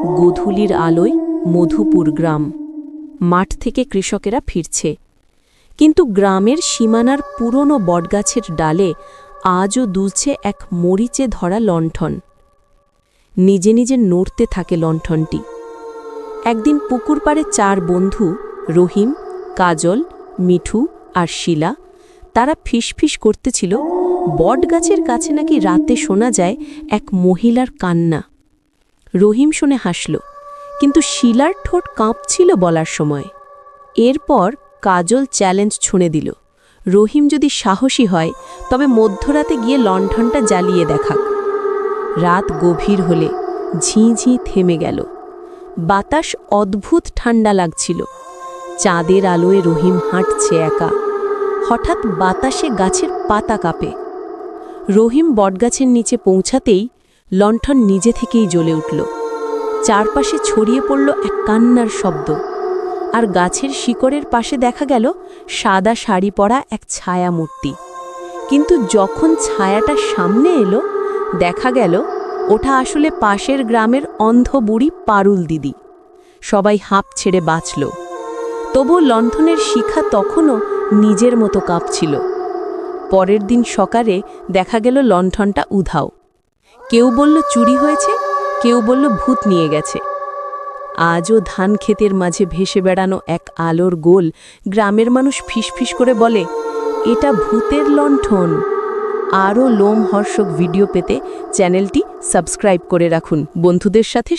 গোধূলির আলোয় মধুপুর গ্রাম। মাঠ থেকে কৃষকেরা ফিরছে, কিন্তু গ্রামের সীমানার পুরনো বটগাছের ডালে আজও দুলছে এক মরিচে ধরা লণ্ঠন। নিজে নিজে নড়তে থাকে লণ্ঠনটি। একদিন পুকুর পাড়ে 4 বন্ধু, রহিম, কাজল, মিঠু আর শিলা, তারা ফিসফিস করতেছিল বটগাছের কাছে নাকি রাতে শোনা যায় এক মহিলার কান্না। রহিম শুনে হাসল, কিন্তু শিলার ঠোঁট কাঁপছিল বলার সময়। এরপর কাজল চ্যালেঞ্জ ছুঁড়ে দিল, রহিম যদি সাহসী হয় তবে মধ্যরাতে গিয়ে লণ্ঠনটা জ্বালিয়ে দেখাক। রাত গভীর হলে ঝিঁঝি থেমে গেল। বাতাস অদ্ভুত ঠান্ডা লাগছিল। চাঁদের আলোয় রহিম হাঁটছে একা। হঠাৎ বাতাসে গাছের পাতা কাঁপে। রহিম বটগাছের নিচে পৌঁছাতেই লণ্ঠন নিজে থেকেই জ্বলে উঠল। চারপাশে ছড়িয়ে পড়ল এক কান্নার শব্দ, আর গাছের শিকড়ের পাশে দেখা গেল সাদা শাড়ি পরা এক ছায়া মূর্তি। কিন্তু যখন ছায়াটা সামনে এলো, দেখা গেল ওটা আসলে পাশের গ্রামের অন্ধ বুড়ি পারুল দিদি। সবাই হাঁপ ছেড়ে বাঁচল। তবু লণ্ঠনের শিখা তখনও নিজের মতো কাঁপছিল। পরের দিন সকালে দেখা গেল লণ্ঠনটা উধাও। কেউ বলল চুরি হয়েছে, কেউ বলল ভূত নিয়ে গেছে। আজও ধান ক্ষেতের মাঝে ভেসে বেড়ানো এক আলোর গোল গ্রামের মানুষ ফিসফিস করে বলে, এটা ভূতের লণ্ঠন। আরও লোমহর্ষক ভিডিও পেতে চ্যানেলটি সাবস্ক্রাইব করে রাখুন, বন্ধুদের সাথে